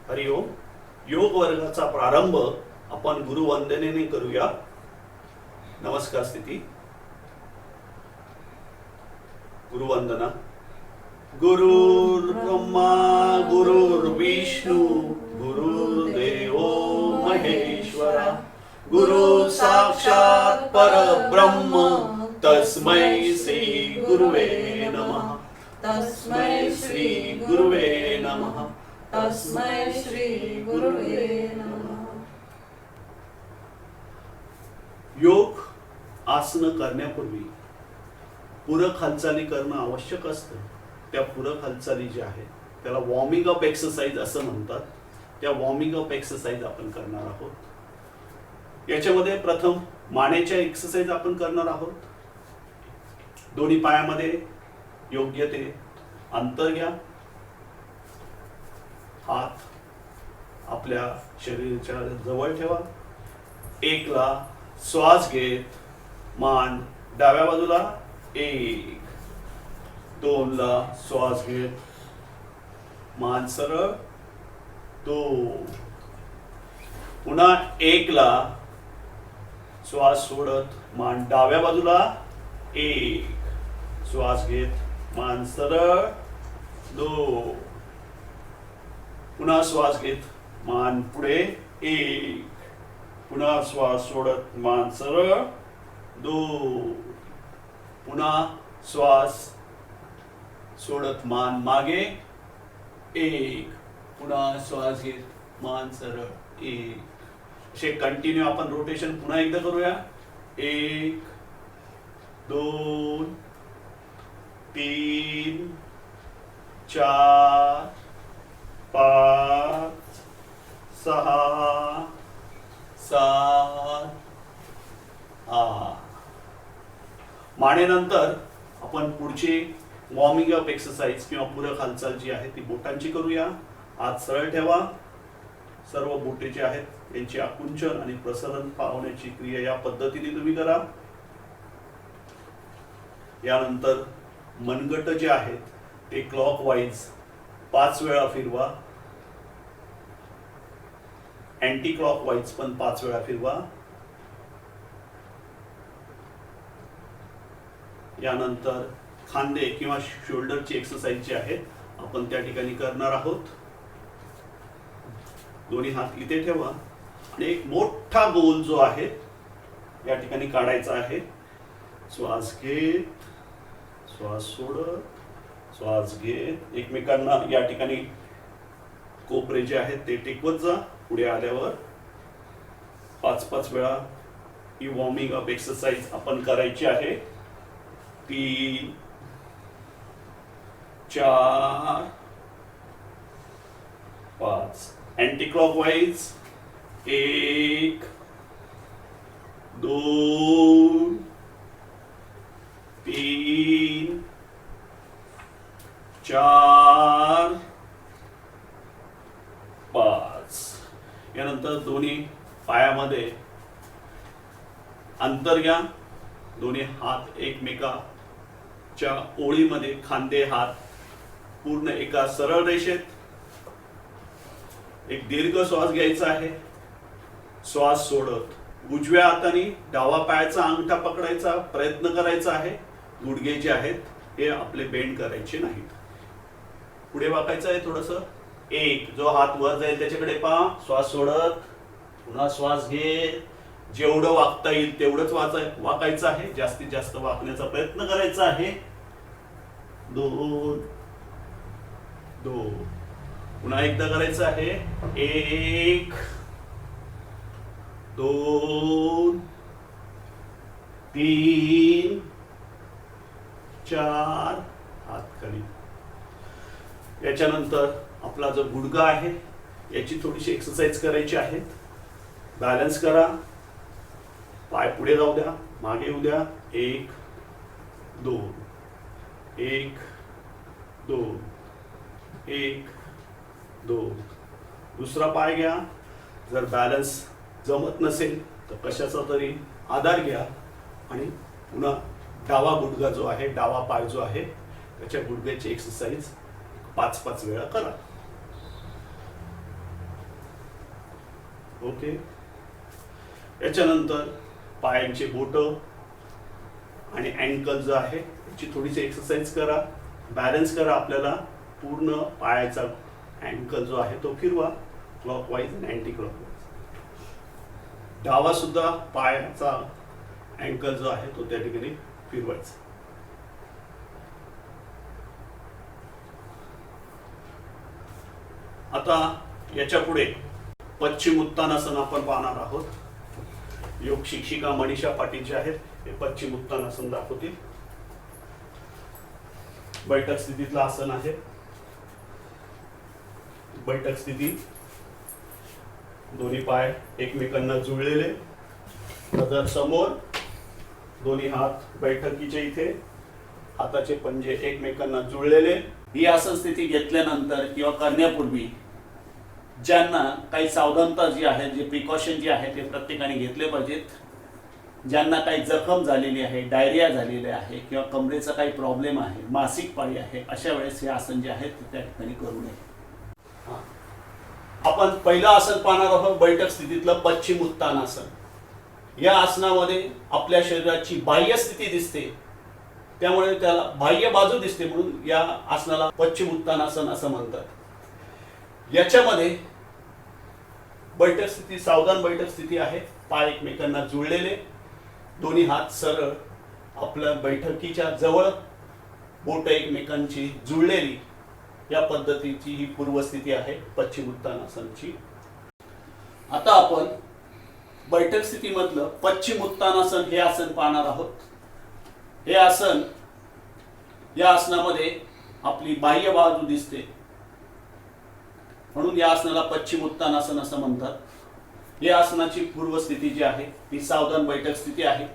हरिओम. योग वर्गाचा प्रारंभ आपण गुरुवंदनेने करूया. नमस्कार स्थिती. गुरुवंदना. गुरुर्ब्रह्मा गुरुर्विष्णू गुरुर्देवो महेश्वरा गुरु साक्षात परब्रह्म तस्मै श्री गुरुवे नमः. तस्मै श्री गुरुवे नमः. तस्मै श्री गुरुवे नमः. योग आसन करण्यापूर्वी पूरक हालचाली करणं आवश्यक असतं. त्या पूरक हालचाली ज्या आहेत त्याला वॉर्मिंग अप एक्सरसाइज असं म्हणतात. त्या वॉर्मिंग अप एक्सरसाइज आपण करणार आहोत. याच्यामध्ये प्रथम मानेच्या एक्सरसाइज आपण करणार आहोत. दोन्ही पायामध्ये योग्य ते अंतर घ्या. हात आपल्या शरीराच्या जवळ ठेवा. एकला श्वास घेत मान डाव्या बाजूला. एक. दोनला श्वास घेत मान सरळ. दोन. पुन्हा एकला श्वास सोडत मान डाव्या बाजूला. एक. श्वास घेत मान सरळ. दोन. पुन्हा श्वास घेत मान पुढे. एक. पुन्हा श्वास सोडत मान सरळ. दोन. पुन्हा श्वास सोडत मान मागे. एक. पुन्हा श्वास घेत मान सरळ. एक. असे कंटिन्यू आपण रोटेशन पुन्हा एकदा करूया. एक. दोन. तीन. चार. पाच. सहा. सात. आठ. मानेनंतर आपण पुढची वॉर्मिंग अप एक्सरसाइज किंवा पूरक हालचाल जी आहे ती बोटांची करूया. हात सरळ ठेवा. सर्व बोटे जे आहेत यांची आकुंचन आणि प्रसरण पावण्याची क्रिया या पद्धतीने तुम्ही करा. यानंतर मनगट जे आहेत ते क्लॉकवाईज 5 वेळा फिरवा. अँटी क्लॉकवाईज पण 5 वेळा फिरवा. यानंतर खांदे किंवा शोल्डरची एक्सरसाइज जी आहे आपण त्या ठिकाणी करणार आहोत. दोन्ही हात इथे ठेवा आणि एक मोठा गोल जो आहे या ठिकाणी काढायचा आहे. श्वास घेत श्वास सोडत श्वास घेत एकमेकांना या ठिकाणी कोपरे जे आहेत ते टेकवत जा. पुढे आल्यावर 5-5 वेळा ही वॉर्मिंग अप एक्सरसाइज आपण करायची आहे. 3 4 5. Anti clockwise. 1 2 3 4 5. यानंतर दोन्ही पायामध्ये अंतर घ्या. दोन्ही हात एकमेकाच्या ओळीमध्ये. खांदे हात पूर्ण एका सरळ रेषेत. एक दीर्घ श्वास घ्यायचा आहे. श्वास सोडत उजव्या हाताने डावा पायाचा अंगठा पकडायचा प्रयत्न करायचा आहे. गुडघे जे आहेत हे आपले बेंड करायचे नाहीत. पुढे वाकायचं आहे थोडस. एक. जो हात वर जाईल त्याच्याकडे पहा. श्वास सोडत पुन्हा श्वास घे. जेवढं वाकता येईल तेवढंच वाकायचं आहे. जास्तीत जास्त वाकण्याचा प्रयत्न करायचा आहे. 2 2. पुन्हा एकदा करायचं आहे. 1 2 3 4. हात खाली. याच्यानंतर आपला जो गुडघा आहे याची थोडीशी एक्सरसाइज करायची आहे. बॅलन्स करा. पाय पुढे जाऊ द्या. मागे येऊ द्या. 1 2 1 2 1 2. दुसरा पाय घ्या. जर बॅलन्स जमत नसेल तर कशाचा तरी आधार घ्या आणि पुन्हा डावा गुडघा जो आहे डावा पाय जो आहे त्याच्या गुडघ्याची एक्सरसाइज 5-5 वेळा करा. ओके. याच्यानंतर पायांचे बोट आणि अँकल जो आहे याची थोडीशी एक्सरसाइज करा, बॅलन्स करा. आपल्याला पूर्ण पायाचा अँकल जो आहे तो फिरवा क्लॉकवाईज आणि अँटी क्लॉकवाईज. डावा सुद्धा पायाचा अँकल जो आहे तो त्या ठिकाणी फिरवायचा. आता याच्या पुढे पश्चिम उत्तानासन आपण पाहणार आहोत. योग शिक्षिका मनीषा पाटील जे आहेत हे पश्चिम उत्तानासन दाखवतील. बैठक स्थितीतलं आसन आहे. बैठक स्थिती, दोन्ही पाय एकमेकांना जुळलेले, नजर समोर, दोन्ही हात बैठकीच्या इथे, हाताचे पंजे एकमेकांना जुळलेले. ही आसन स्थिती घेतल्यानंतर किंवा करण्यापूर्वी ज्यांना काही सावधानता जी आहे, जे प्रिकॉशन जे आहे ते प्रत्येकाने घेतले पाहिजेत. ज्यांना काही जखम झालेली आहे, डायरिया झालेले आहे किंवा कमरेचा काही प्रॉब्लेम आहे, मासिक पाळी आहे, अशा वेळेस हे आसन जे आहे ते त्या ठिकाणी करू नये. आपण पहिलं आसन पाहणार आहोत बैठक स्थितीतलं पश्चिम उत्तानासन. या आसनामध्ये आपल्या शरीराची बाह्य स्थिती दिसते, त्यामुळे त्याला बाह्य बाजू दिसते, म्हणून या आसनाला पश्चिम उत्तानासन असं म्हणतात. याच्यामध्ये बैठक स्थिती सावधान बैठक स्थिती आहे. पाय एकमेकांना जुळलेले, दोन्ही हात सरळ आपल्या बैठकीच्या जवळ, बोट एकमेकांची जुळलेली, या पद्धतीची ही पूर्वस्थिती आहे पश्चिम उत्तानासनची. आता आपण बैठक स्थितीमधलं पश्चिम उत्तानासन हे आसन पाहणार आहोत. हे आसन, या आसनामध्ये आपली बाह्य बाजू दिसते, म्हणून या आसनाला पश्चिम उत्तानासन असं म्हणतात. या आसनाची पूर्वस्थिती जी आहे ती सावधान बैठक स्थिती आहे.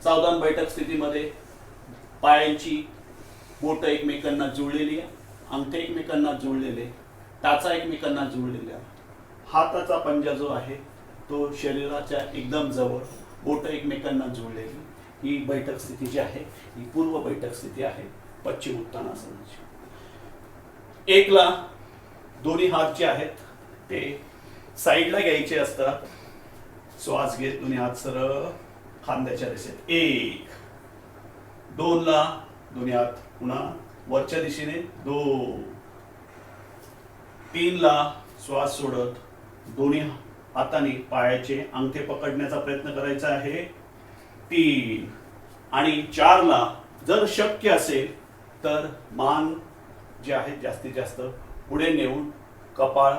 सावधान बैठक स्थितीमध्ये पायांची बोट एकमेकांना जुळलेली आहे, अंगठे एकमेकांना जुळलेले, टाचा एकमेकांना जुळलेल्या, हाताचा पंजा जो आहे तो शरीराच्या एकदम जवळ, बोट एकमेकांना जुळलेली, ही बैठक स्थिती जी आहे ही पूर्व बैठक स्थिती आहे पश्चिम उत्तानासनाची. एकला दोन्ही हात जे आहेत ते साईडला घ्यायचे असतात. श्वास घेत दोन्ही हात सरळ खांद्याच्या दिशेत. एक. दोनला दोन्ही हात पुन्हा वरच्या दिशेने. दोन. तीनला श्वास सोडत दोन्ही हाताने पायाचे अंगठे पकडण्याचा प्रयत्न करायचा आहे. तीन. आणि चारला जर शक्य असेल तर मान जे आहे जास्तीत जास्त पुढे नेऊन कपाळ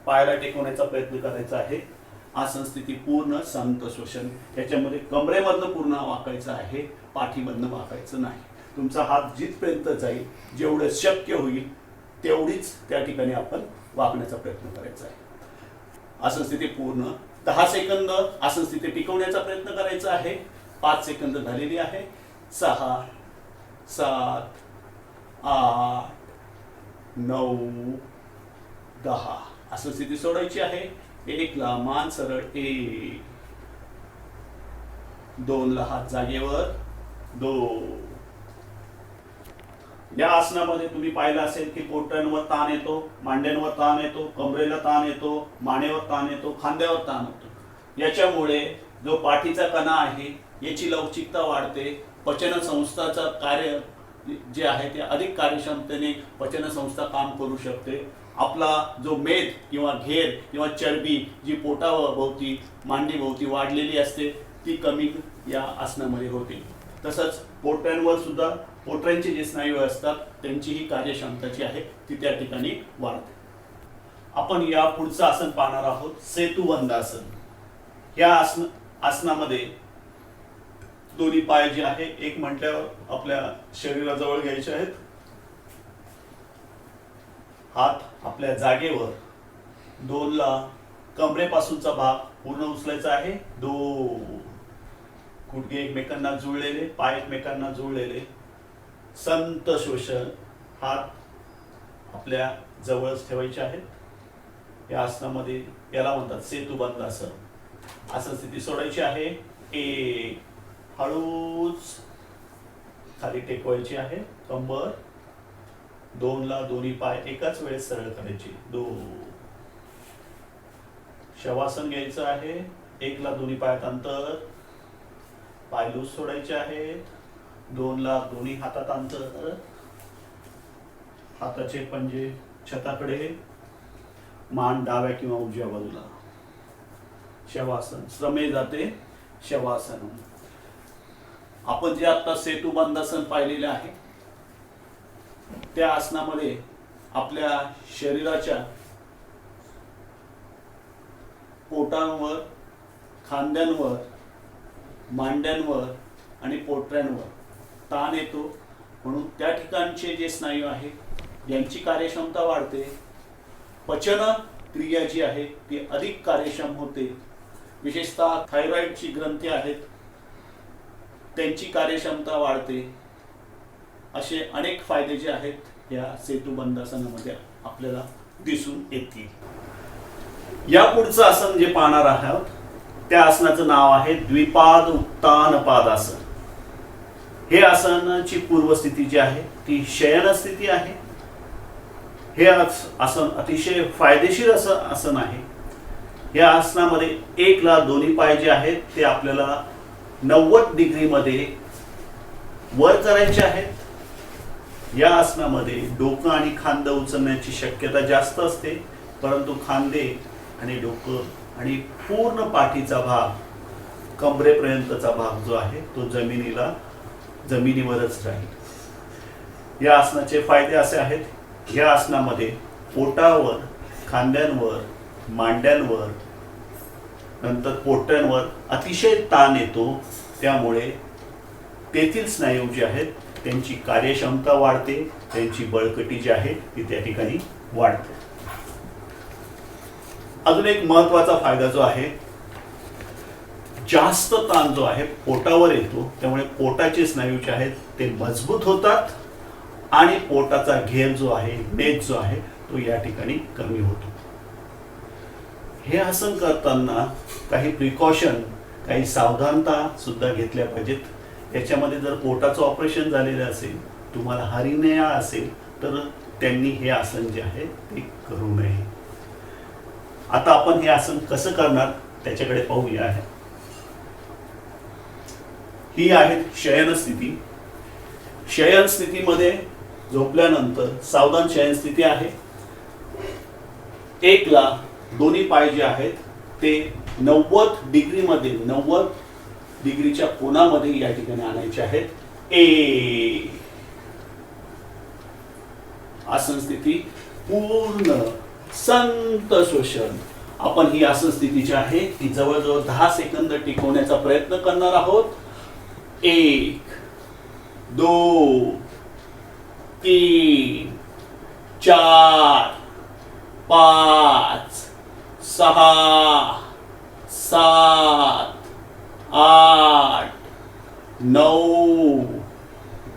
पायाला टेकवण्याचा प्रयत्न करायचा आहे. आसन स्थिती पूर्ण संत श्वसन. याच्यामध्ये कमरेमधनं पूर्ण वाकायचं आहे, पाठीमधनं वाकायचं नाही. तुमचा हात जिथपर्यंत जाईल, जेवढं शक्य होईल तेवढीच त्या ठिकाणी आपण वाकण्याचा प्रयत्न करायचा आहे. आसन स्थिती पूर्ण 10 सेकंद आसन स्थिती टिकवण्याचा प्रयत्न करायचा आहे. 5 सेकंद झालेली आहे. 6, 7, 8, 9, 10. आसन स्थिती सोडायची आहे. 1ला मान सरळ. 1. 2ला हात जागेवर. 2. या आसनामध्ये तुम्ही पाहिलं असेल की पोटांवर ताण येतो, मांड्यांवर ताण येतो, कमरेला ताण येतो, मानेवर ताण येतो, खांद्यावर ताण येतो. याच्यामुळे जो पाठीचा कणा आहे याची लवचिकता वाढते. पचनसंस्थाचं कार्य जे आहे ते अधिक कार्यक्षमतेने पचनसंस्था काम करू शकते. आपला जो मेद किंवा घेर किंवा चरबी जी पोटाभोवती मांडीभोवती वाढलेली असते ती कमी या आसनामध्ये होते. तसंच पोटऱ्यांवर सुद्धा पोटऱ्यांचे जे स्नायू असतात त्यांची ही कार्यक्षमता जी आहे ती त्या ठिकाणी वाढते. आपण या पुढचं आसन पाहणार आहोत सेतुबंधासन. या आसनामध्ये दोन्ही पाय जे आहे एक म्हटल्यावर आपल्या शरीराजवळ घ्यायचे आहेत. हात आपल्या जागेवर. 2ला कमरेपासूनचा भाग पूर्ण उचलायचा आहे. 2. गुडघे एकमेकांना जुळलेले, पाय एकमेकांना जुळलेले, संत श्वसन. हात आपल्या जवळच ठेवायचे आहेत. या आसनामध्ये याला म्हणतात सेतुबंधासन. आसन स्थिती सोडायची आहे. 1. हळूच खाली टेकवायची आहे कंबर. 2ला दोन्ही पाय एकाच वेळेस सरळ करायचे. 2. शवासन घ्यायचं आहे. 1 ला दोन्ही पायात अंतर, पाय लूज सोडायचे आहेत. 2 ला दोन्ही हातात अंतर, हाताचे पंजे छताकडे, मान डाव्या किंवा उजव्या बाजूला. शवासन. श्रमे जाते शवासन. आपण जे आता सेतू बंधासन पाहिलेले आहे त्या आसनामध्ये आपल्या शरीराच्या पोटांवर, खांद्यांवर, मांड्यांवर आणि पोटऱ्यांवर ताण येतो. म्हणून त्या ठिकाणचे जे स्नायू आहेत यांची कार्यक्षमता वाढते. पचन क्रिया जी आहे ती अधिक कार्यक्षम होते. विशेषतः थायरॉइडची ग्रंथी आहेत त्यांची कार्यक्षमता वाढते. असे अनेक फायदे जे आहेत या सेतुबंधासनामध्ये आपल्याला दिसून येतील. या पुढचं आसन जे पाहणार आहोत त्या आसनाचं नाव आहे द्विपाद उत्तानपाद आसन. हे आसनाची पूर्वस्थिती जी आहे ती शयन स्थिती आहे. हे आसन अतिशय फायदेशीर असं आसन आहे. या आसनामध्ये 1 ला दोन्ही पाय जे आहेत ते आपल्याला 90 डिग्रीमध्ये वर करायचे आहेत. या आसनामध्ये डोकं आणि खांदे उचलण्याची शक्यता जास्त असते, परंतु खांदे आणि डोकं आणि पूर्ण पाठीचा भाग, कमरेपर्यंतचा भाग जो आहे तो जमिनीवरच राहील. या आसनाचे फायदे असे आहेत. या आसनामध्ये पोटावर, खांद्यांवर, मांड्यांवर, नंतर पोटऱ्यांवर अतिशय ताण येतो. त्यामुळे तेथील स्नायू जे आहेत त्यांची कार्यक्षमता वाढते, त्यांची बळकटी जी आहे ती त्या ठिकाणी वाढते. अजून एक महत्वाचा फायदा जो आहे, जास्त ताण जो आहे पोटावर येतो, त्यामुळे पोटाचे स्नायू जे आहेत ते मजबूत होतात आणि पोटाचा घेर जो आहे, नेक जो आहे तो या ठिकाणी कमी होतो. हे आसन करताना काही प्रिकॉशन, काही सावधानता सुद्धा घेतल्या पाहिजेत. याच्यामध्ये जर पोटाचं ऑपरेशन झालेलं असेल, तुम्हाला हरिनिया असेल तर त्यांनी हे आसन जे आहे ते करू नये. आता आपण हे आसन कसं करणार त्याच्याकडे पाहूया. ही आहे शयन स्थिती. शयन स्थितीमध्ये झोपल्यानंतर सावधान शयन स्थिती आहे. 1 ला दोन्ही पाय जे आहेत ते 90 डिग्रीमध्ये, 90 डिग्रीच्या कोनामध्ये या ठिकाणी आणायचे आहेत. आसन स्थिती पूर्ण संत श्वसन. आपण ही आसन स्थिती जी आहे ती जवळजवळ 10 सेकंद टिकवण्याचा प्रयत्न करणार आहोत. 1 2 3 4 5 6 7 8 9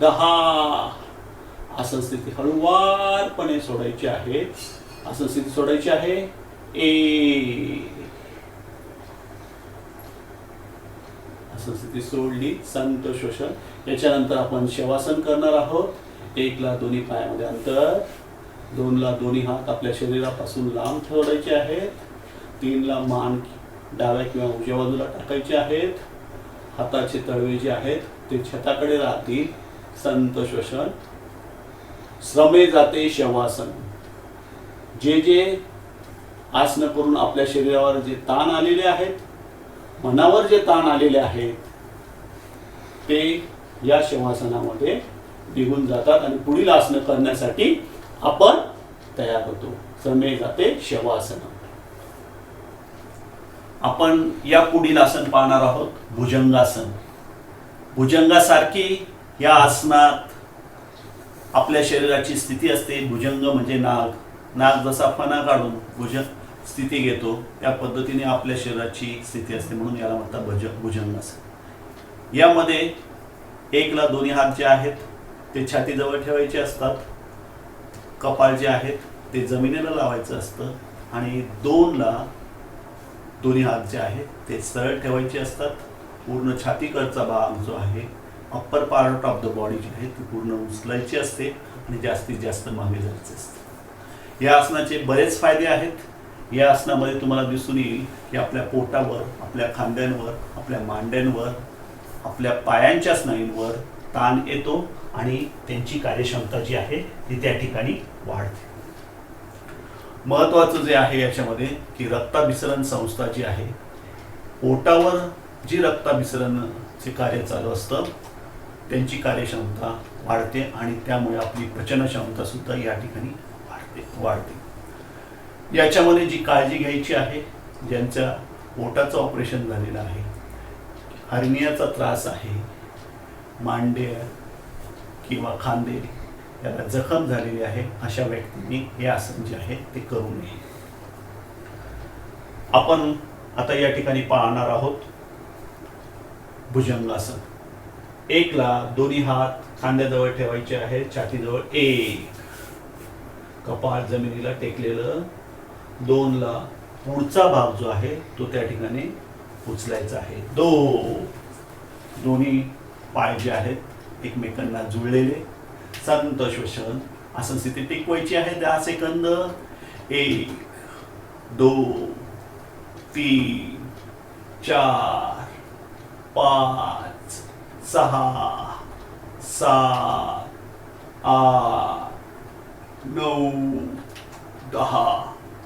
10. आसन स्थिती हळूवारपणे सोडायची आहे. आसन स्थिती सोडायची आहे. 1 आसन स्थिती सोडली, संत श्वसन. याच्यानंतर आपण शवासन करणार आहोत. 1 ला दोन्ही पायामध्ये अंतर, 2 ला दोन्ही हात आपल्या शरीरापासून लांब ठेवायचे आहेत. 3 ला मान डाव्या किंवा उजव्या बाजूला टाकायचे आहेत. हाताचे तळवे जे आहेत ते छताकडे राहतील. संत श्वसन. श्रमे जाते शवासन. जे जे आसन करून आपल्या शरीरावर जे ताण आलेले आहेत, मनावर जे ताण आलेले आहेत ते या शवासनामध्ये निघून जातात आणि पुढील आसन करण्यासाठी आपण तयार होतो. श्रमे जाते शवासन. आपण या पुढील आसन पाहणार आहोत भुजंगासन. भुजंगासारखी या आसनात आपल्या शरीराची स्थिती असते. भुजंग म्हणजे नाग. नाग जसा फणा काढून भुजंग स्थिती घेतो त्या पद्धतीने आपल्या शरीराची स्थिती असते, म्हणून याला म्हणतात भुजंगासन. यामध्ये 1 ला दोन्ही हात जे आहेत ते छातीजवळ ठेवायचे असतात. कपाळ जे आहेत ते जमिनीला लावायचं असतं आणि 2 ला दोन्ही हात जे आहेत ते सरळ ठेवायचे असतात. पूर्ण छातीकडचा भाग जो आहे, upper part of the body जी आहे ती पूर्ण उचलायची असते आणि जास्तीत जास्त मागे जायचे असते. या आसनाचे बरेच फायदे आहेत. या आसनामध्ये तुम्हाला दिसून येईल की आपल्या पोटावर, आपल्या खांद्यांवर, आपल्या मांड्यांवर, आपल्या पायांच्या स्नायूंवर ताण येतो आणि त्यांची कार्यक्षमता जी आहे ती त्या ठिकाणी वाढते. महत्वाचं जे आहे याच्यामध्ये की रक्ताभिसरण संस्था जी आहे, पोटावर जी रक्ताभिसरणचे कार्य चालू असतं त्यांची कार्यक्षमता वाढते आणि त्यामुळे आपली पचन क्षमता सुद्धा या ठिकाणी वाढते. याच्यामध्ये जी काळजी घ्यायची आहे, ज्यांच्या पोटाचं ऑपरेशन झालेलं आहे, हर्नियाचा त्रास आहे, मांडे किंवा खांदे याला जखम झालेली आहे, अशा व्यक्तींनी हे आसन जे आहे ते करू नये. आपण आता या ठिकाणी पाहणार आहोत भुजंगासन. एकला दोन्ही हात खांद्याजवळ ठेवायचे आहेत, छातीजवळ. एक, कपाळ जमिनीला टेकलेलं. दोनला पुढचा भाग जो आहे तो त्या ठिकाणी उचलायचा आहे. दोन्ही पाय जे आहेत एकमेकांना जुळलेले. संत श्वसन आसन स्थिती टिकवायची आहे 10 सेकंद. 1 2 3 4 5 6 7 8 9 10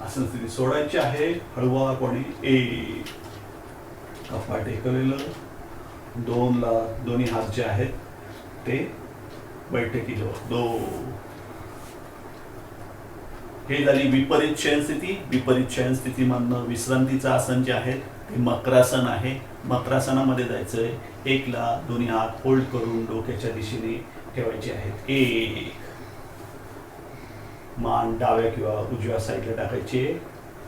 आसन स्थिती सोडायची आहे हळूवारपणे. 1 कपाळ टेकवलेलं. 2ला दोन्ही हात जे आहेत ते बैठकीजवळ. 2. हे झाली विपरीत शयन स्थिती. विपरीत शयन स्थितीमधनं विश्रांतीचं आसन जे आहे ते मकरासन आहे. मकरासनामध्ये जायचंय. 1ला दोन्ही हात होल्ड करून डोक्याच्या दिशेने ठेवायचे आहेत. 1, मान डाव्या किंवा उजव्या साईडला टाकायचे.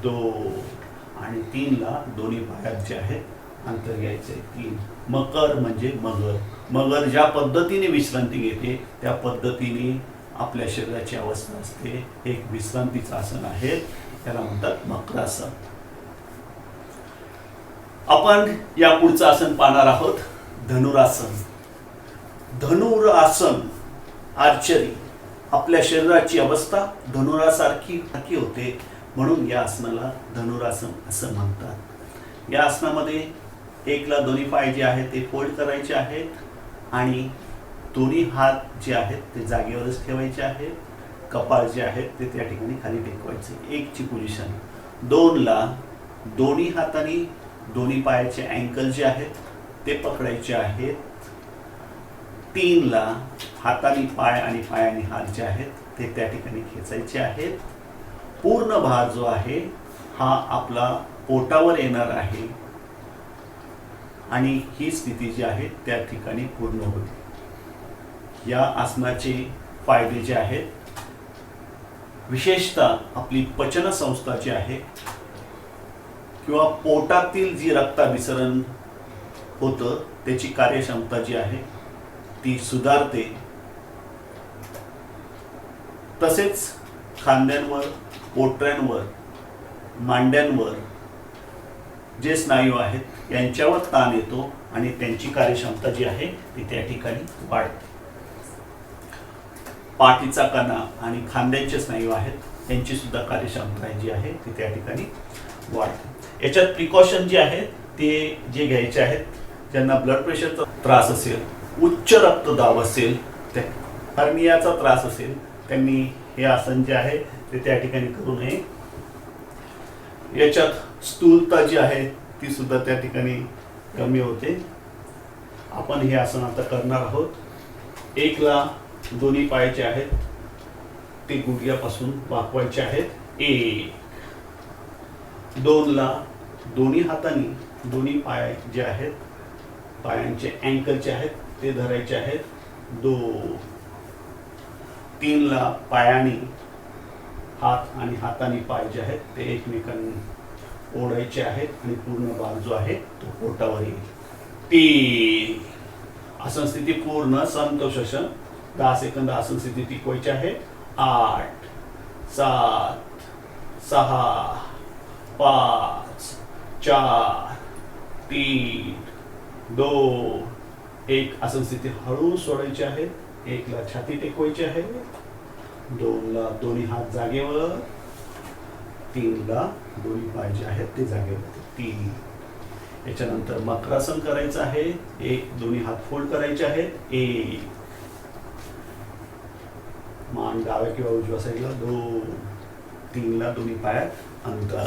2 आणि 3ला दोन्ही पायात जे आहेत अंतर घ्यायचे. 3. मकर म्हणजे मगर. मगर ज्या पद्धतीने विश्रांती घेते त्या पद्धतीने आपल्या शरीराची अवस्था असते. एक विश्रांतीचं आसन आहे, त्याला म्हणतात मकरासन. आपण या पुढचं आसन पाहणार आहोत धनुरासन. धनुरासन आर्चरी. आपल्या शरीराची अवस्था धनुरासारखी होते म्हणून या आसनाला धनुरासन असं म्हणतात. या आसनामध्ये 1ला दोन्ही पाय जे आहेत ते फोल्ड करायचे आहेत आणि दोन्ही हात जे आहेत ते जागेवरच ठेवायचे आहेत. कपाळ जे आहेत ते त्या ठिकाणी खाली टेकवायचे. 1ची पोझिशन. 2ला दोन्ही हातांनी दोन्ही पायाचे अँकल जे आहेत ते पकडायचे आहेत. 3ला हाताने पाय आणि पायाने हात जे आहेत ते त्या ठिकाणी खेचायचे आहेत. पूर्ण भार जो आहे हा आपला पोटावर येणार आहे आणि ही स्थिती जी आहे त्या ठिकाणी पूर्ण होते. या आसनाचे फायदे जे आहेत, विशेषतः आपली पचन संस्था जी आहे किंवा पोटातील जी रक्ताभिसरण होतं त्याची कार्यक्षमता जी आहे ती सुधारते. तसेच खांद्यांवर, पोटऱ्यांवर, मांड्यांवर जे स्नायू आहेत यांच्यावर ताण येतो आणि त्यांची कार्यक्षमता जी आहे ती त्या ठिकाणी वाढते. पाठीचा कणा आणि खांद्यांचे स्नायू आहेत त्यांची सुद्धा कार्यक्षमता जी आहे ती त्या ठिकाणी वाढते. याच्यात प्रिकॉशन जे आहेत ते जे घ्यायचे आहेत, ज्यांना ब्लड प्रेशरचा त्रास असेल, उच्च रक्तदाब असेल, हर्नियाचा त्रास असेल, त्यांनी हे आसन जे आहे ते त्या ठिकाणी करू नये. याच्यात स्थूलता जी आहे ती सुद्धा त्या ठिकाणी कमी होते. आपण हे आसन आता करणार आहोत. 1ला दोन्ही पाय जे आहेत ते गुडघ्यापासून वाकवायचे आहेत. 1. 2ला दोन्ही हातांनी दोन्ही पाय जे आहेत पायांचे अँकल जे आहेत ते धरायचे आहेत. 2. 3ला पायाने हात आणि हाताने पाय जे आहेत ते एकमेकांना ओढायचे आहेत आणि पूर्ण भाग जो आहे तो पोटावर येईल. 3. आसन स्थिती पूर्ण समतोषण 10 सेकंद आसन स्थिती टिकवायची आहे. 8 7 6 5 4 3 2 1 आसन स्थिती हळू सोडायची आहे. 1ला छाती टेकवायची आहे. 2ला दोन्ही हात जागेवर. 3ला दोन्ही पाय जे आहेत ते जागेवरती 3. याच्यानंतर मकरासन करायचं आहे. 1 दोन्ही हात फोल्ड करायचे आहेत. 1 मान डाव्या किंवा उजव्या साईडला 2 3ला दोन्ही पायात अंतर.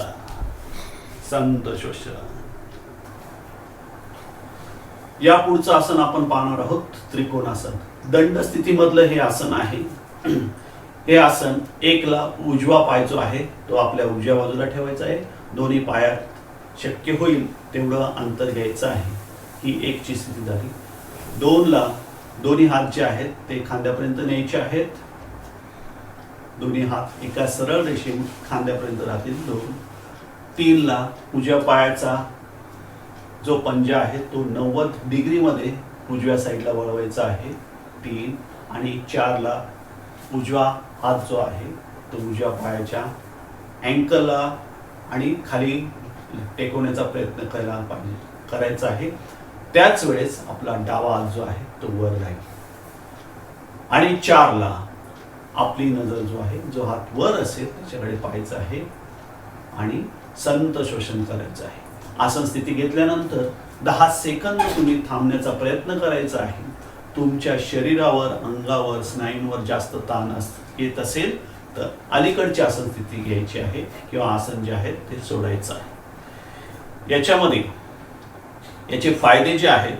संत श्वसन. या पुढचं आसन आपण पाहणार आहोत त्रिकोणासन. दंड स्थितीमधलं हे आसन आहे. हे आसन 1ला उजवा पाय जो आहे तो आपल्या उजव्या बाजूला ठेवायचा आहे. दोन्ही पायात शक्य होईल तेवढं अंतर घ्यायचं आहे. ही 1ची स्थिती झाली. 2ला दोन्ही हात जे आहेत ते खांद्यापर्यंत न्यायचे आहेत. दोन्ही हात एका सरळ रेषेत खांद्यापर्यंत राहतील. 2. 3ला उजव्या पायाचा जो पंजा आहे तो 90 डिग्रीमध्ये उजव्या साईडला वळवायचा आहे. 3. आणि 4ला उजवा हात जो आहे तो उजव्या पायाच्या अँकलला आणि खाली टेकवण्याचा प्रयत्न करायचा आहे. त्याच वेळेस आपला डावा हात जो आहे तो वर राहील. आणि 4ला आपली नजर जो आहे, जो हात वर असेल त्याच्याकडे पाहायचं आहे आणि संत श्वसन करायचं आहे. आसन स्थिती घेतल्यानंतर 10 सेकंद तुम्ही थांबण्याचा प्रयत्न करायचा आहे. तुमच्या शरीरावर, अंगावर, स्नायूंवर जास्त ताण येत असेल तर अलीकडची आसन स्थिती घ्यायची आहे किंवा आसन जे आहे ते सोडायचं आहे. याच्यामध्ये याचे फायदे जे आहेत,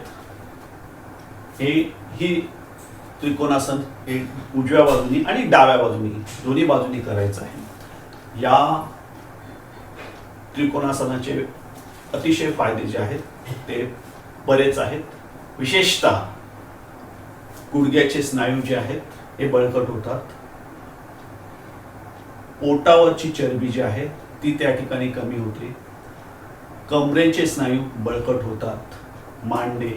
ही त्रिकोणासन हे उजव्या बाजूनी आणि डाव्या बाजूनी दोन्ही बाजूनी करायचं आहे. या त्रिकोणासनाचे अतिशय फायदे जे आहेत ते बरेच आहेत. विशेषतः गुडघ्याचे स्नायू जे आहेत हे बळकट होतात. पोटावरची चरबी जी आहे ती त्या ठिकाणी कमी होते. कमरेचे स्नायू बळकट होतात. मांडे,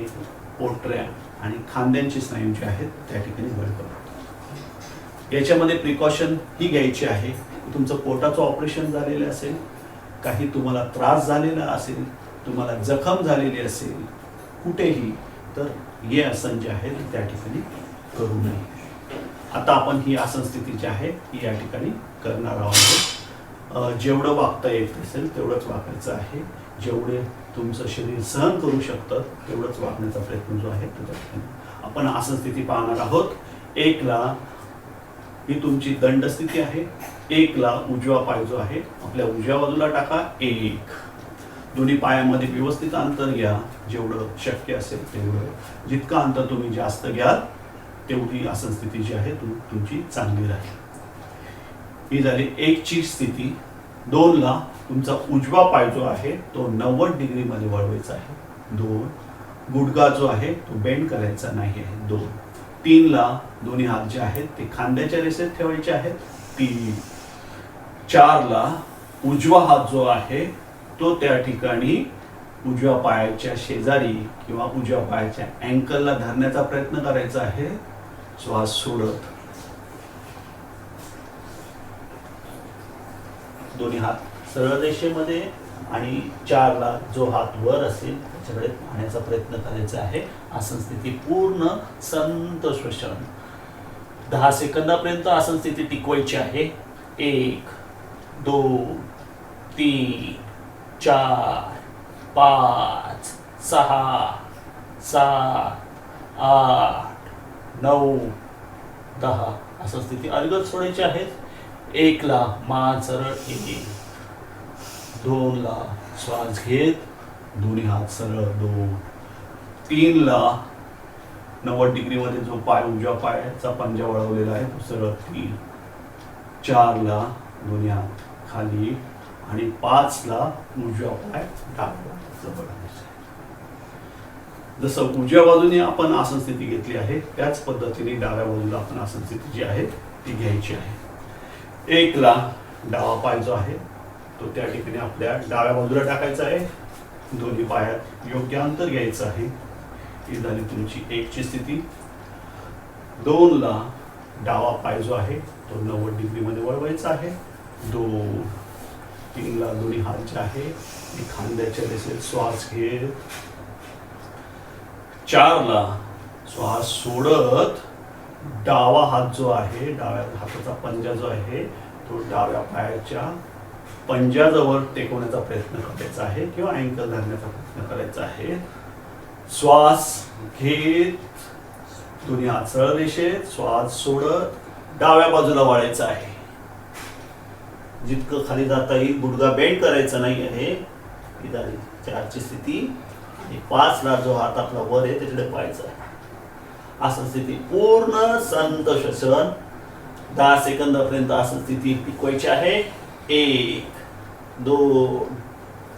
पोटऱ्या आणि खांद्यांचे स्नायू जे आहेत त्या ठिकाणी बळकट होतात. याच्यामध्ये प्रिकॉशन ही घ्यायची आहे. तुमचं पोटाचं ऑपरेशन झालेलं असेल, काही तुम्हाला त्रास झालेला असेल, तुम्हाला जखम झालेली असेल कुठेही, तर हे आसन जे आहे त्या ठिकाणी करू नये. आता आपण ही आसन स्थिती जी आहे ही या ठिकाणी करणार आहोत. जेवढं वाकता येत असेल तेवढंच वाकायचं आहे. जेवढे तुमचं शरीर सहन करू शकतं तेवढंच वाकण्याचा प्रयत्न जो आहे तो ठिकाणी आपण आसन स्थिती पाहणार आहोत. 1ला ही तुमची दंड स्थिती आहे. 1ला उजवा पाय जो आहे आपल्या उजव्या बाजूला टाका. 1 दोन्ही पायामध्ये व्यवस्थित अंतर घ्या. जेवढं शक्य असेल तेवढं. जितकं अंतर तुम्ही जास्त घ्याल तेवढी आसन स्थिती जी आहे तुमची चांगली राहील. ही झाली 1ची स्थिती. 2ला तुमचा उजवा पाय जो आहे तो 90 डिग्रीमध्ये वळवायचा आहे. 2. गुडघा जो आहे तो बेंड करायचा नाही आहे. 2. 3ला दोन्ही हात जे आहेत ते खांद्याच्या रेषेत ठेवायचे आहेत. 3. 4ला उजवा हात जो आहे तो त्या ठिकाणी उजव्या पायाच्या शेजारी किंवा उजव्या पायाच्या अँकलला धरण्याचा प्रयत्न करायचा आहे. श्वास सोडत दोन्ही हात सरळ रेषेमध्ये आणि 4ला जो हात वर असेल त्याच्याकडे पाहण्याचा प्रयत्न करायचा आहे. आसन स्थिती पूर्ण संत श्वसन 10 सेकंदापर्यंत आसन स्थिती टिकवायची आहे. 1 2 3 4 5 6 7 8 9 10 आसन स्थिती अलगद सोडायची आहे. 1ला मान सरळ 1. 2ला श्वास घेत दोन्ही हात सरळ 2. 3ला 90 डिग्रीमध्ये जो पाय उजव्या पायाचा पंजा वळवलेला आहे तो सरळ 3. 4ला दोन्ही हात खाली आणि 5ला उजव्या पाय डाव्या बाजूला. जसं उजव्या बाजूने आपण आसन स्थिती घेतली आहे त्याच पद्धतीने डाव्या बाजूला आपण आसन स्थिती जी आहे ती घ्यायची आहे. 1ला डावा पाय जो आहे तो त्या ठिकाणी आपल्या डाव्या बाजूला टाकायचा आहे. दोन्ही पायात योग्य अंतर घ्यायचं आहे. ही झाली तुमची 1ची स्थिती. 2ला डावा पाय जो आहे तो 90 डिग्रीमध्ये वळवायचा आहे. 2. 3ला दोन्ही हात जे आहे ते खांद्याच्या रेषेत श्वास घेत. 4ला श्वास सोडत डावा हात जो आहे, डाव्या हाताचा पंजा जो आहे तो डाव्या पायाच्या पंजाजवळ टेकवण्याचा प्रयत्न करायचा आहे किंवा अँकल धरण्याचा प्रयत्न करायचा आहे. श्वास घेत दोन्ही हात सरळ रेषेत, श्वास सोडत डाव्या बाजूला वळायचं आहे. जितकं खाली जाता येईल, गुडघा बेंड करायचा नाही आहे. ही झाली 4ची स्थिती. आणि 5ला जो हात आपला वर आहे त्याच्याकडे पाहायचा आहे. आसन स्थिती पूर्ण संत श्वसन 10 सेकंदापर्यंत आसन स्थिती टिकवायची आहे. 1 2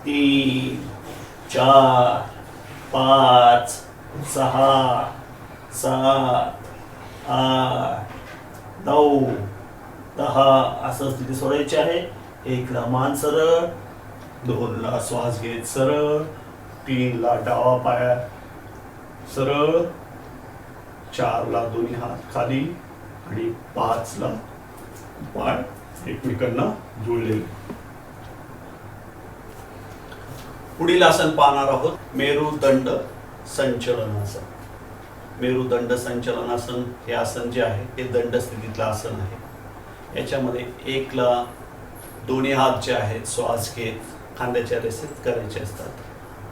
3 4 5 6 7 8 9 10 आसन स्थिती सोडायची आहे. 1ला मान सरळ, 2ला श्वास घेत सरळ, 3ला डावा पाय सरळ, 4ला दोन्ही हात खाली आणि 5ला पाय एकमेकांना जुळलेले. पुढील आसन पाहणार आहोत मेरुदंड संचलनासन. मेरुदंड संचलनासन हे आसन जे आहे हे दंड स्थितीतलं आसन आहे. याच्यामध्ये 1ला दोन्ही हात जे आहेत श्वास घेत खांद्याच्या रेषेत करायचे असतात.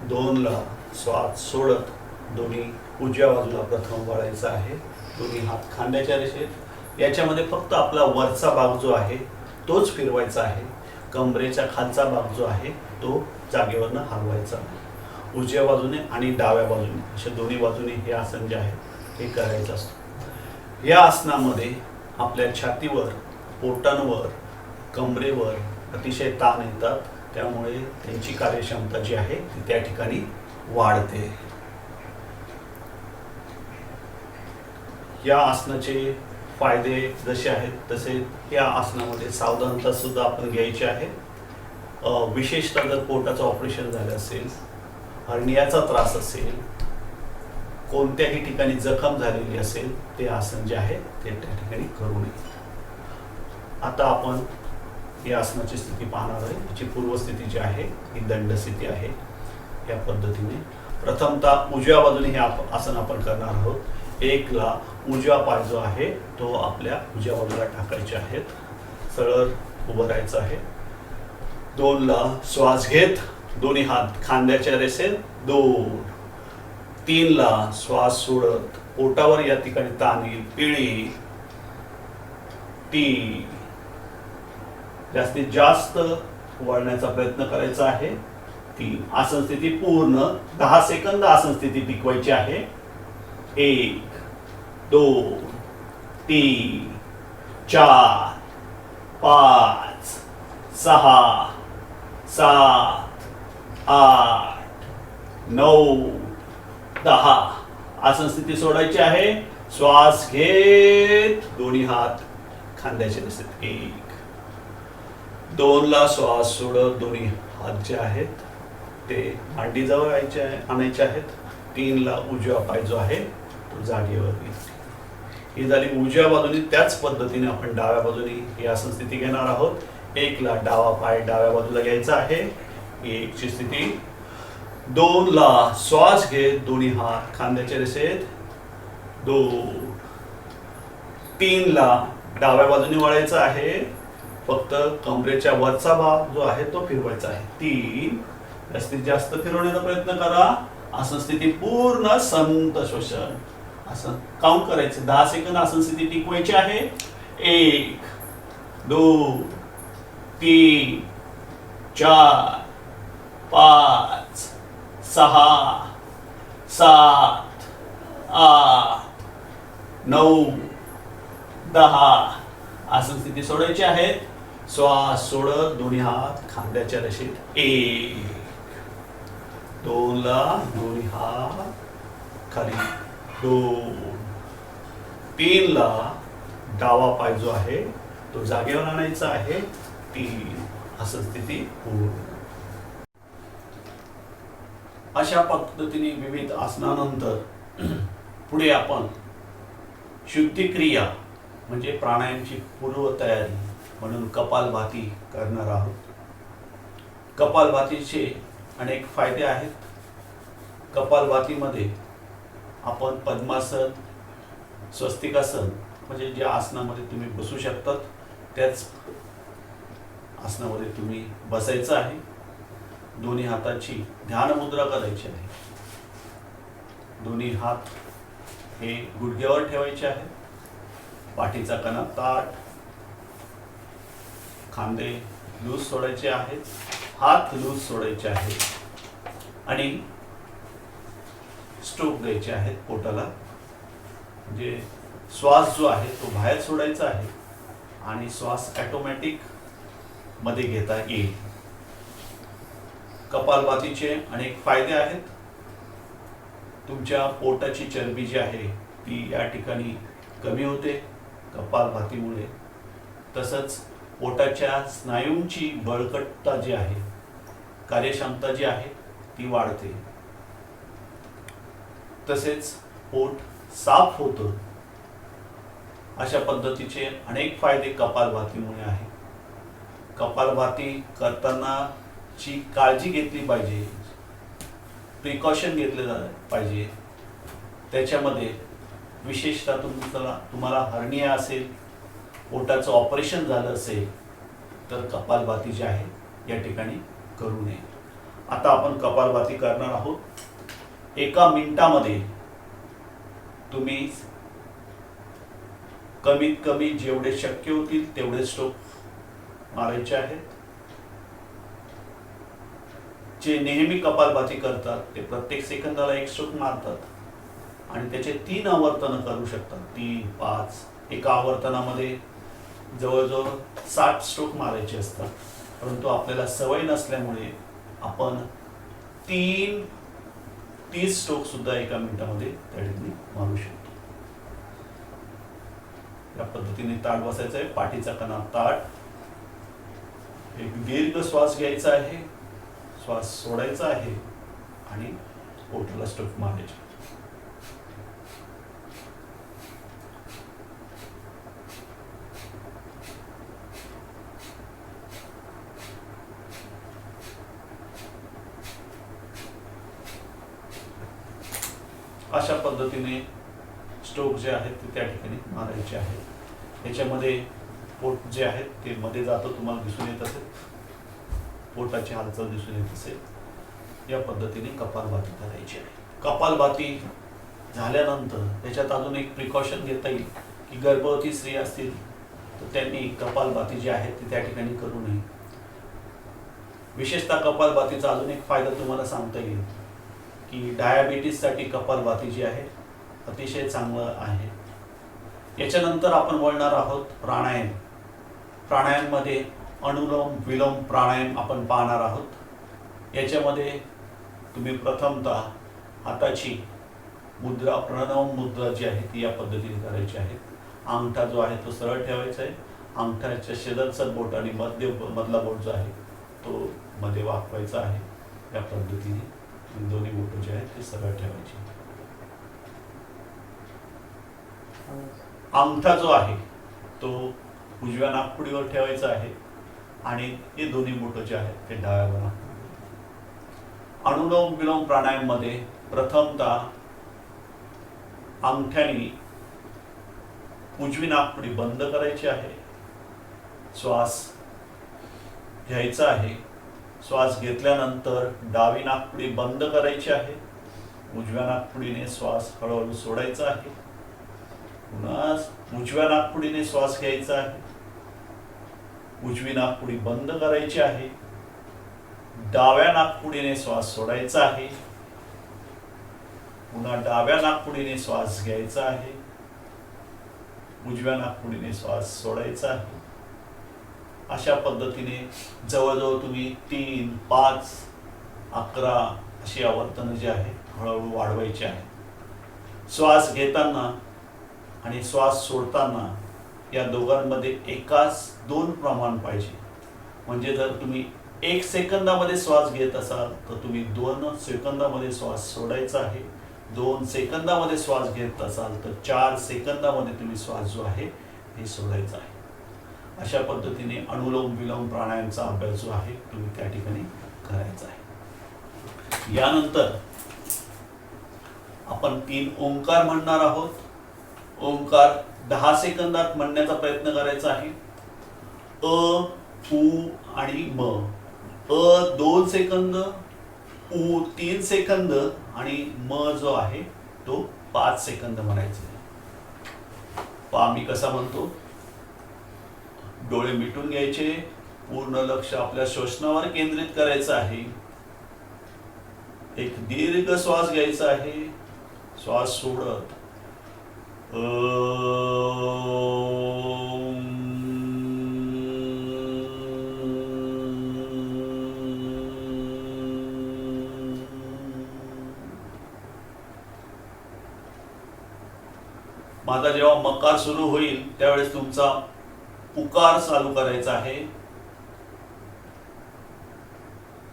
2ला श्वास सोडत दोन्ही उजव्या बाजूला प्रथम वळायचं आहे. दोन्ही हात खांद्याच्या रेषेत. याच्यामध्ये फक्त आपला वरचा भाग जो आहे तोच फिरवायचा आहे. कमरेच्या खालचा भाग जो आहे तो जागेवरनं हलवायचा. उजव्या बाजूने आणि डाव्या बाजूने अशा दोन्ही बाजूने हे आसन जे आहे हे करायचं असतं. या आसनामध्ये आपल्या छातीवर, पोटांवर, कमरेवर अतिशय ताण येतात. त्यामुळे त्यांची कार्यक्षमता जी आहे ती त्या ठिकाणी वाढते. या आसनाचे फायदे जसे आहेत तसे या आसनामध्ये सावधानता सुद्धा आपण घ्यायची आहे. विशेषतः जर पोटाचं ऑपरेशन झालं असेल, हर्नियाचा त्रास असेल, कोणत्याही ठिकाणी जखम झालेली असेल, ते आसन जे आहे ते त्या ठिकाणी करू नये. आता आपण या आसनाची स्थिती पाहणार आहे. याची पूर्वस्थिती जी आहे ही दंड स्थिती आहे. या पद्धतीने प्रथमतः उजव्या बाजूने हे आसन आपण करणार आहोत. 1ला उजवा पाय जो आहे तो आपल्या उजव्या बाजूला टाकायचे आहेत. सरळ उभं राहायचं आहे. 2ला श्वास घेत दोन्ही हात खांद्याच्या रेषेत 2. 3ला श्वास सोडत पोटावर या ठिकाणी ताण येईल, पिळी. 3. जास्तीत जास्त वळण्याचा प्रयत्न करायचा आहे. 3. आसन स्थिती पूर्ण 10 सेकंद आसन स्थिती टिकवायची आहे. 1 2 3 4 5 6 7 8 9 10 आसन स्थिती सोडायची आहे. श्वास घेत दोन्ही हात खांद्याच्या रेषेत. 1 2ला श्वास सोडत दोन्ही हात जे आहेत ते मांडीजवळ आणायचे आहेत. 3ला उजवा पाय जो आहे तो जागेवर येईल. ही झाली उजव्या बाजूने. त्याच पद्धतीने आपण डाव्या बाजूने ही आसन स्थिती घेणार आहोत. 1ला डावा पाय डाव्या बाजूला घ्यायचा आहे. 1ची स्थिती. 2ला श्वास घेत दोन्ही हात खांद्याच्या रेषेत. 2. 3ला डाव्या बाजूने वळायचं आहे. फक्त कमरेच्या वरचा भाग जो आहे तो फिरवायचा आहे. 3. जास्तीत जास्त फिरवण्याचा प्रयत्न करा. आसन स्थिती पूर्ण संत श्वसन. असं काउंट करायचं. 10 सेकंद आसन स्थिती टिकवायची आहे. 1 2 3 4 5 6 7 8 9 10 आसन स्थिती सोडायची आहे. श्वास सोडत दोन्ही हात खांद्याच्या रेषेत. 1 2ला दोन्ही हात खाली. 2 3ला डावा पाय जो आहे तो जागेवर आणायचा आहे. 3 आसन स्थिती पूर्ण. अशा पद्धतीने विविध आसनानंतर पुढे आपण शुद्धिक्रिया म्हणजे प्राणायामची पूर्वतयारी म्हणून कपालभाती करणार आहोत. कपालभातीचे अनेक फायदे आहेत. कपालभातीमध्ये आपण पद्मासन, स्वस्तिकासन म्हणजे ज्या आसनामध्ये तुम्ही बसू शकतात त्याच आसनामध्ये तुम्ही बसायचं आहे. दोन्ही हाताची ध्यान मुद्रा करायची आहे. दोन्ही हात हे गुडघ्यावर ठेवायचे आहेत. पाठीचा कणा ताठ, खांदे लूज सोडायचे आहेत, हात लूज सोडायचे आहेत आणि स्ट्रोक द्यायचे आहेत पोटाला. म्हणजे श्वास जो आहे तो बाहेर सोडायचा आहे आणि श्वास ऑटोमॅटिक मध्ये घेता येईल. कपालभातीचे अनेक फायदे आहेत. तुमच्या पोटाची चरबी जी आहे ती या ठिकाणी कमी होते कपालभातीमुळे. तसंच पोटाच्या स्नायूंची बळकटता जी आहे, कार्यक्षमता जी आहे ती वाढते. तसेच पोट साफ होतं. अशा पद्धतीचे अनेक फायदे कपालभातीमुळे आहे. कपालभाती करताना ची काळजी घेतली पाहिजे, प्रिकॉशन घेतले पाहिजे. त्याच्यामध्ये विशेषतः तुम्हाला हर्निया असेल, पोटाचं ऑपरेशन झालं असेल तर कपालभाती जी आहे या ठिकाणी करू नये. आता आपण कपालभाती करणार आहोत. 1 मिनिटामध्ये तुम्ही कमीत कमी जेवढे शक्य होतील तेवढे स्ट्रोक मारायचे आहेत. जे नेहमी कपालभाती करतात ते प्रत्येक सेकंदाला 1 स्ट्रोक मारतात आणि त्याचे 3 आवर्तन करू शकतात. 3, 5. एका आवर्तनामध्ये जवळजवळ 60 स्ट्रोक मारायचे असतात. परंतु आपल्याला सवय नसल्यामुळे आपण 30 स्ट्रोक सुद्धा 1 मिनिटामध्ये त्या ठिकाणी मारू शकतो. या पद्धतीने ताठ बसायचं आहे. पाठीचा कणा ताठ. एक दीर्घ श्वास घ्यायचा आहे, श्वास सोडायचा आहे आणि पोटाला स्ट्रोक मारायचे. अशा पद्धतीने स्ट्रोक जे आहेत ते त्या ठिकाणी मारायचे आहेत. याच्यामध्ये पोट जे आहे ते मध्ये जातं, तुम्हाला दिसून येत असेल, पोटाची हालचाल दिसून येत असेल. या पद्धतीने कपालभाती करायची आहे. कपालभाती झाल्यानंतर त्याच्यात अजून एक प्रिकॉशन घेता येईल की गर्भवती स्त्री असतील तर त्यांनी कपालभाती जी आहे ती त्या ठिकाणी करू नये. विशेषतः कपालभातीचा अजून एक फायदा तुम्हाला सांगता येईल की डायबिटीससाठी कपालभाती जी आहे अतिशय चांगलं आहे. याच्यानंतर आपण वळणार आहोत प्राणायाम. प्राणायाममध्ये अनुलोम विलोम प्राणायाम आपण पाहणार आहोत. याच्यामध्ये तुम्ही प्रथमतः हाताची मुद्रा, प्रणव मुद्रा जी आहे ती या पद्धतीने करायची आहे. अंगठा जो आहे तो सरळ ठेवायचा आहे. अंगठ्याच्या शेजारचा बोट आणि मधला बोट जो आहे तो मध्ये वाकवायचा आहे. या पद्धतीने दोन्ही बोट जे आहेत ते सरळ ठेवायचे. अंगठा जो आहे तो उजव्या नाकपुडीवर ठेवायचा आहे आणि हे दोन्ही बोट जे आहेत ते डाव्या नाकपुडीवर. अनुलोम विलोम प्राणायाम मध्ये प्रथमतः अंगठ्याने उजवी नाकपुडी बंद करायची आहे. श्वास घ्यायचा आहे. श्वास घेतल्यानंतर डावी नाकपुडी बंद करायची आहे. उजव्या नाकपुडीने श्वास हळूहळू सोडायचा आहे. पुन्हा उजव्या नाकपुडीने श्वास घ्यायचा आहे. उजवी नाकपुडी बंद करायची आहे. डाव्या नाकपुडीने श्वास सोडायचा आहे. पुन्हा डाव्या नाकपुडीने श्वास घ्यायचा आहे. उजव्या नाकपुडीने श्वास सोडायचा आहे. अशा पद्धतीने जवळजवळ तुम्ही 3, 5, 11 अशी आवर्तन जे आहे हळूहळू वाढवायची आहे. श्वास घेताना आणि श्वास सोडताना या दोघांमध्ये एकाच 2 प्रमाण पाहिजे. म्हणजे जर तुम्ही 1 सेकंदामध्ये श्वास घेत असाल तर तुम्ही 2 सेकंदामध्ये श्वास सोडायचा आहे. 2 सेकंदामध्ये श्वास घेत असाल तर 4 सेकंदामध्ये तुम्ही श्वास जो आहे हे सोडायचा आहे. अशा पद्धतीने अनुलोम विलोम प्राणायामचा अभ्यास जो आहे तुम्ही त्या ठिकाणी करायचा आहे. यानंतर आपण 3 ओंकार म्हणणार आहोत. ओंकार 10 सेकंदात म्हणण्याचा प्रयत्न करायचा आहे. अ उ आणि म. अ 2 सेकंद, उ 3 सेकंद आणि म जो आहे तो 5 सेकंद म्हणायचे. पहा मी कसा म्हणतो. डोळे मिटून घ्यायचे, पूर्ण लक्ष आपल्या श्वसनावर केंद्रित करायचं आहे. एक दीर्घ श्वास घ्यायचा आहे, श्वास सोडत माझा जेव्हा मकार सुरू होईल त्यावेळेस तुमचा पुकार चालू करायचा आहे.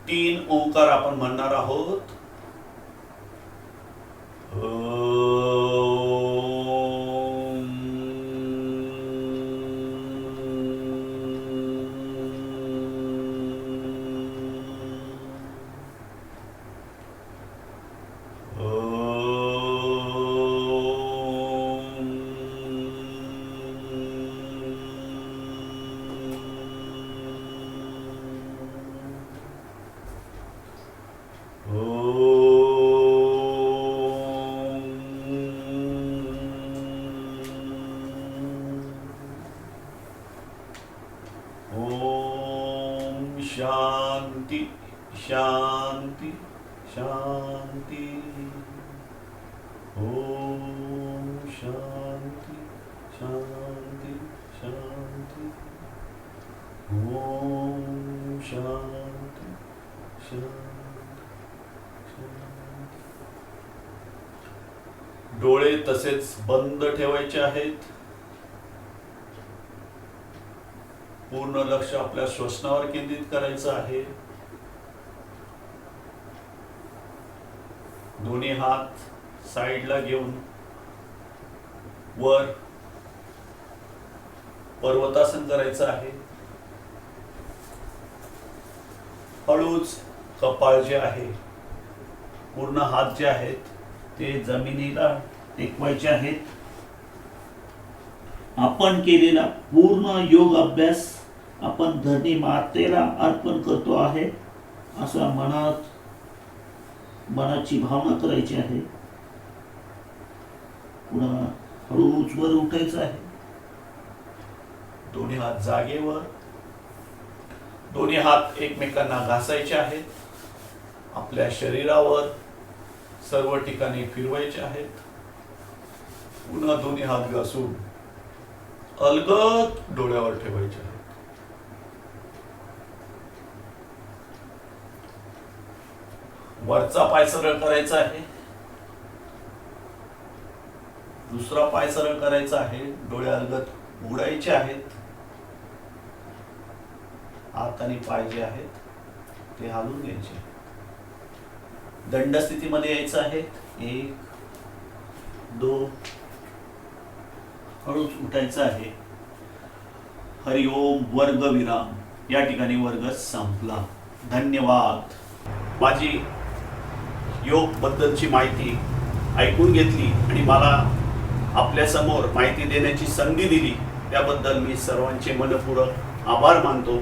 3 ओंकार आपण म्हणणार आहोत. ओम शांति शांति शांति. ओम शांति शांति शांति. ओम शांति शांति शांति. डोळे तसेच बंद ठेवायचे आहेत. पूर्ण लक्ष आपल्या श्वसनावर केंद्रित करायचं आहे. दोन्ही हात साईडला घेऊन वर पर्वतासन करायचं आहे. हळूच कपाळ जे आहे, पूर्ण हात जे आहेत ते जमिनीला टेकवायचे आहेत. आपण केलेला पूर्ण योग अभ्यास आपण धरणी मातेला अर्पण करतो आहे असा मनाची भावना करायची आहे. पुन्हा हळूच वर उठायचं आहे. दोन्ही हात जागेवर, दोन्ही हात एकमेकांना घासायचे आहेत. आपल्या शरीरावर सर्व ठिकाणी फिरवायचे आहेत. पुन्हा दोन्ही हात घासून अलगद डोळ्यावर ठेवायचे आहेत. वरचा पाय सरळ करायचा आहे, दुसरा पाय सरळ करायचा आहे. डोळे अलगद उघडायचे आहेत. हात आणि पाय जे आहेत ते हलवून घ्यायचे. दंड स्थितीमध्ये यायचं आहे. 1 2. हळूच उठायचं आहे. हरिओम. वर्ग विराम. या ठिकाणी वर्ग संपला. धन्यवाद. माझी योग बद्दलची माहिती ऐकून घेतली आणि मला आपल्या समोर माहिती देण्याची संधी दिली त्याबद्दल मी सर्वांचे मनपूर्वक आभार मानतो.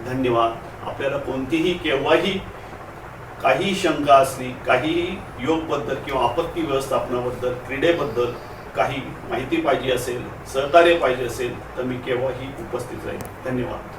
धन्यवाद. आपल्याला कोणतीही केव्हाही काही शंका असली, काही योग बद्दल किंवा आपत्ती व्यवस्थापनाबद्दल, क्रीडेबद्दल काही माहिती पाहिजे असेल, सहकार्य पाहिजे असेल तर मी केव्हाही उपस्थित राहीन. धन्यवाद.